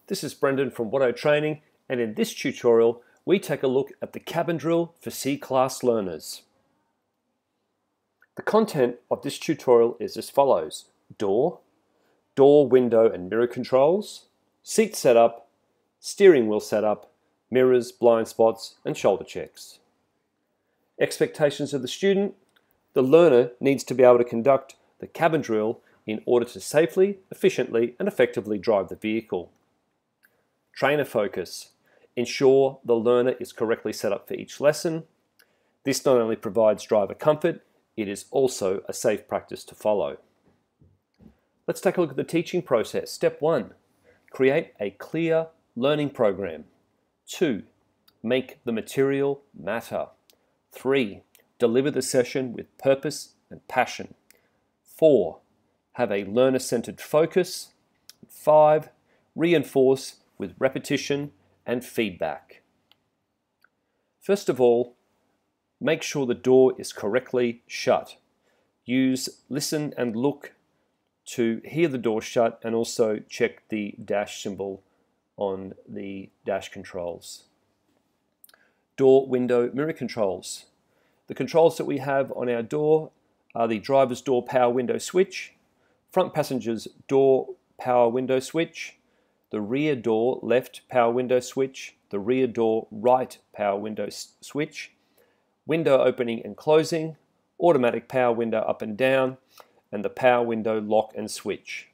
This is Brendan from Watto Training, and in this tutorial we take a look at the cabin drill for C-class learners. The content of this tutorial is as follows: door, window and mirror controls, seat setup, steering wheel setup, mirrors, blind spots and shoulder checks. Expectations of the student: the learner needs to be able to conduct the cabin drill in order to safely, efficiently and effectively drive the vehicle. Trainer focus: ensure the learner is correctly set up for each lesson. This not only provides driver comfort, it is also a safe practice to follow. Let's take a look at the teaching process. Step 1. Create a clear learning program. 2. Make the material matter. 3. Deliver the session with purpose and passion. 4. Have a learner-centered focus. 5. Reinforce with repetition and feedback. First of all, make sure the door is correctly shut. Use listen and look to hear the door shut, and also check the dash symbol on the dash controls. Door, window, mirror controls. The controls that we have on our door are the driver's door power window switch, front passenger's door power window switch, the rear door left power window switch, the rear door right power window switch, window opening and closing, automatic power window up and down, and the power window lock and switch.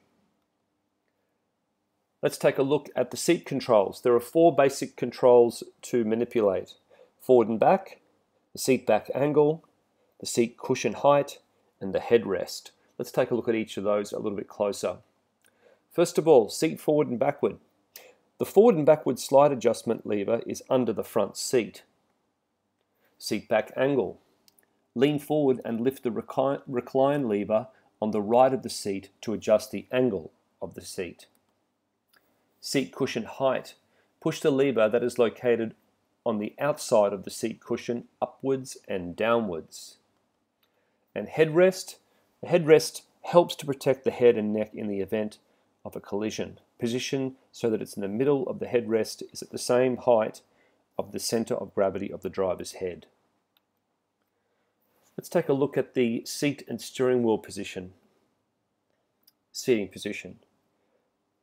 Let's take a look at the seat controls. There are 4 basic controls to manipulate: forward and back, the seat back angle, the seat cushion height, and the headrest. Let's take a look at each of those a little bit closer. First of all, seat forward and backward. The forward and backward slide adjustment lever is under the front seat. Seat back angle. Lean forward and lift the recline lever on the right of the seat to adjust the angle of the seat. Seat cushion height. Push the lever that is located on the outside of the seat cushion upwards and downwards. And headrest. The headrest helps to protect the head and neck in the event of a collision. Position so that it's in the middle of the headrest is at the same height of the center of gravity of the driver's head. Let's take a look at the seat and steering wheel position. Seating position.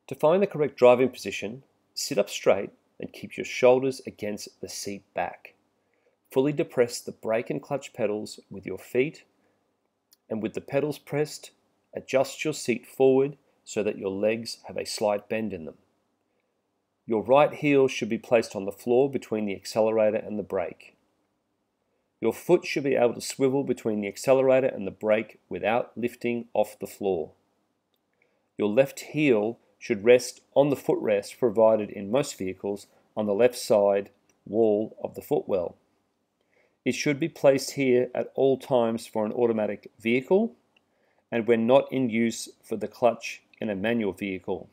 To find the correct driving position, sit up straight and keep your shoulders against the seat back. Fully depress the brake and clutch pedals with your feet, and with the pedals pressed, adjust your seat forward so that your legs have a slight bend in them. Your right heel should be placed on the floor between the accelerator and the brake. Your foot should be able to swivel between the accelerator and the brake without lifting off the floor. Your left heel should rest on the footrest provided in most vehicles on the left side wall of the footwell. It should be placed here at all times for an automatic vehicle, and when not in use for the clutch in a manual vehicle.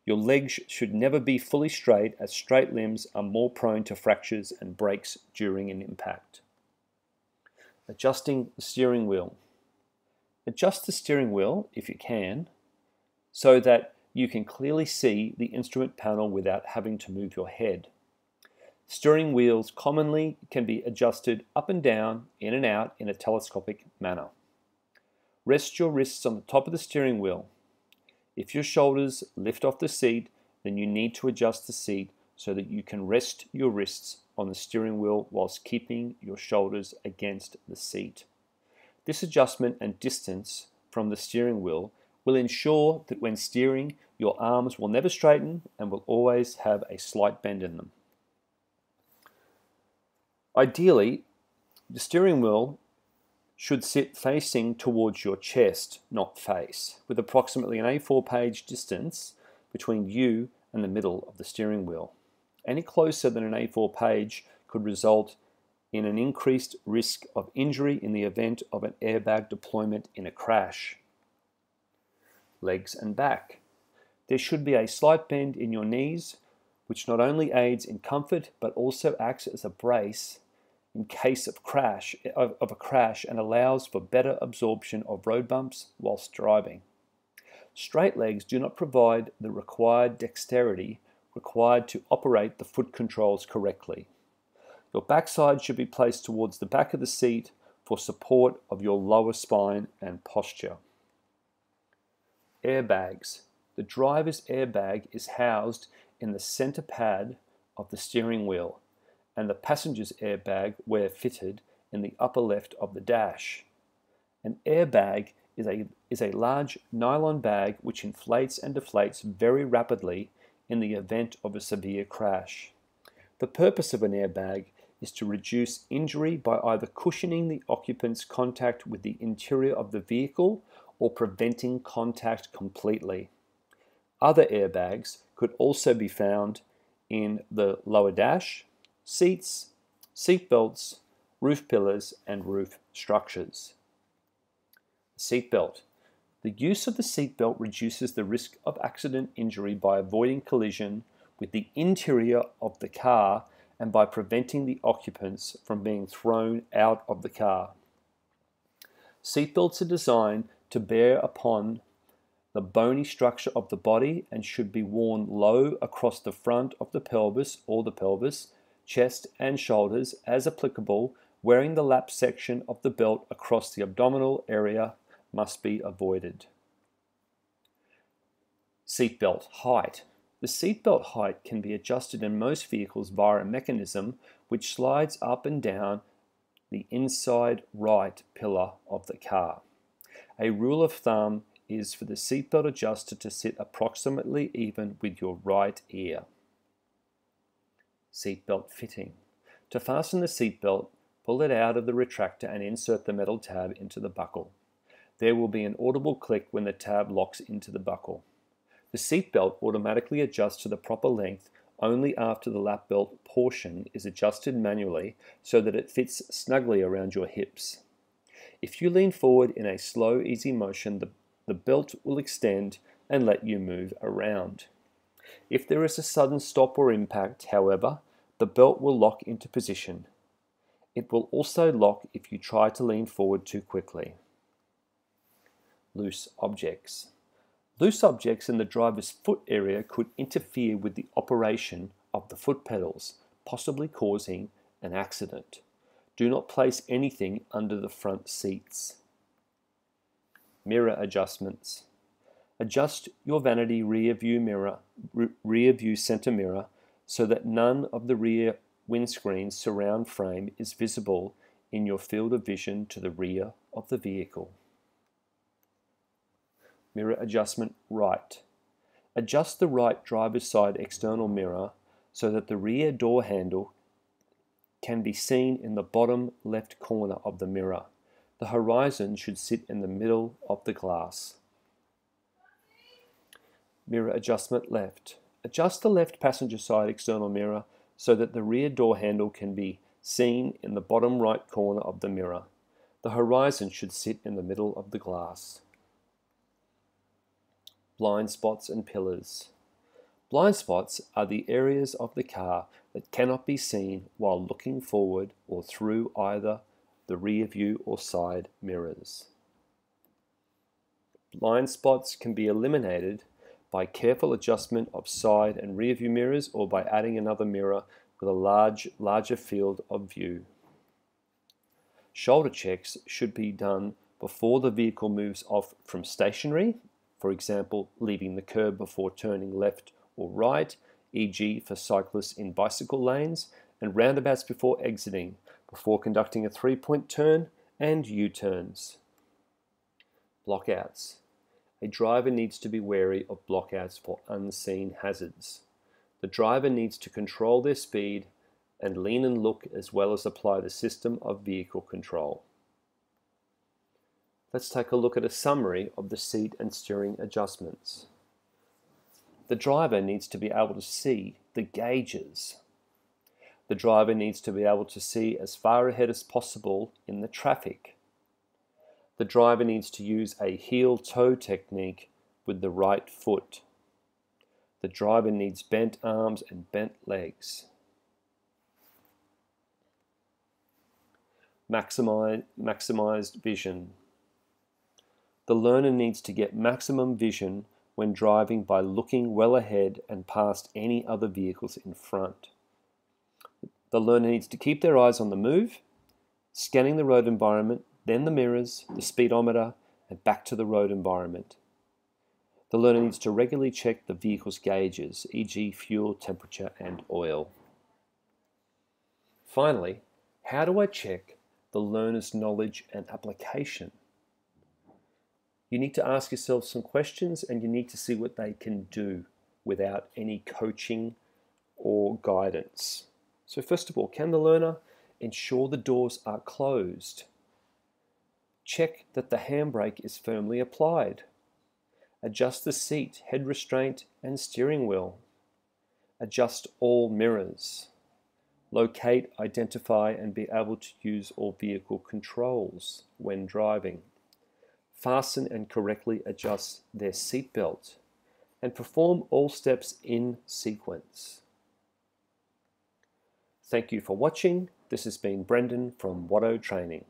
Your legs should never be fully straight, as straight limbs are more prone to fractures and breaks during an impact. Adjusting the steering wheel. Adjust the steering wheel, if you can, so that you can clearly see the instrument panel without having to move your head. Steering wheels commonly can be adjusted up and down, in and out in a telescopic manner. Rest your wrists on the top of the steering wheel. If your shoulders lift off the seat, then you need to adjust the seat so that you can rest your wrists on the steering wheel whilst keeping your shoulders against the seat. This adjustment and distance from the steering wheel will ensure that when steering, your arms will never straighten and will always have a slight bend in them. Ideally, the steering wheel should sit facing towards your chest, not face, with approximately an A4 page distance between you and the middle of the steering wheel. Any closer than an A4 page could result in an increased risk of injury in the event of an airbag deployment in a crash. Legs and back. There should be a slight bend in your knees, which not only aids in comfort but also acts as a brace in case of a crash and allows for better absorption of road bumps whilst driving. Straight legs do not provide the required dexterity required to operate the foot controls correctly. Your backside should be placed towards the back of the seat for support of your lower spine and posture. Airbags. The driver's airbag is housed in the center pad of the steering wheel, and the passenger's airbag, where fitted, in the upper left of the dash. An airbag is a large nylon bag which inflates and deflates very rapidly in the event of a severe crash. The purpose of an airbag is to reduce injury by either cushioning the occupant's contact with the interior of the vehicle or preventing contact completely. Other airbags could also be found in the lower dash, seats, seat belts, roof pillars, and roof structures. Seatbelt. The use of the seatbelt reduces the risk of accident injury by avoiding collision with the interior of the car and by preventing the occupants from being thrown out of the car. Seatbelts are designed to bear upon the bony structure of the body and should be worn low across the front of the pelvis or the pelvis, chest and shoulders as applicable. Wearing the lap section of the belt across the abdominal area must be avoided. Seatbelt height. The seatbelt height can be adjusted in most vehicles via a mechanism which slides up and down the inside right pillar of the car. A rule of thumb is for the seatbelt adjuster to sit approximately even with your right ear. Seatbelt fitting. To fasten the seatbelt, pull it out of the retractor and insert the metal tab into the buckle. There will be an audible click when the tab locks into the buckle. The seatbelt automatically adjusts to the proper length only after the lap belt portion is adjusted manually so that it fits snugly around your hips. If you lean forward in a slow, easy motion, the belt will extend and let you move around. If there is a sudden stop or impact, however, the belt will lock into position. It will also lock if you try to lean forward too quickly. Loose objects. Loose objects in the driver's foot area could interfere with the operation of the foot pedals, possibly causing an accident. Do not place anything under the front seats. Mirror adjustments. Adjust your vanity rear view center mirror so that none of the rear windscreen surround frame is visible in your field of vision to the rear of the vehicle. Mirror adjustment right. Adjust the right driver's side external mirror so that the rear door handle can be seen in the bottom left corner of the mirror. The horizon should sit in the middle of the glass. Mirror adjustment left. Adjust the left passenger side external mirror so that the rear door handle can be seen in the bottom right corner of the mirror. The horizon should sit in the middle of the glass. Blind spots and pillars. Blind spots are the areas of the car that cannot be seen while looking forward or through either the rear view or side mirrors. Blind spots can be eliminated by careful adjustment of side and rear view mirrors or by adding another mirror with a larger field of view. Shoulder checks should be done before the vehicle moves off from stationary, for example, leaving the curb before turning left or right, e.g. for cyclists in bicycle lanes, and roundabouts before exiting, before conducting a three-point turn and U-turns. Blockouts. A driver needs to be wary of blockouts for unseen hazards. The driver needs to control their speed and lean and look as well as apply the system of vehicle control. Let's take a look at a summary of the seat and steering adjustments. The driver needs to be able to see the gauges. The driver needs to be able to see as far ahead as possible in the traffic. The driver needs to use a heel-toe technique with the right foot. The driver needs bent arms and bent legs. Maximized vision. The learner needs to get maximum vision when driving by looking well ahead and past any other vehicles in front. The learner needs to keep their eyes on the move, scanning the road environment, then the mirrors, the speedometer, and back to the road environment. The learner needs to regularly check the vehicle's gauges, e.g. fuel, temperature, and oil. Finally, how do I check the learner's knowledge and application? You need to ask yourself some questions and you need to see what they can do without any coaching or guidance. So first of all, can the learner ensure the doors are closed? Check that the handbrake is firmly applied. Adjust the seat, head restraint, and steering wheel. Adjust all mirrors. Locate, identify, and be able to use all vehicle controls when driving. Fasten and correctly adjust their seatbelt. And perform all steps in sequence. Thank you for watching. This has been Brendan from Watto Training.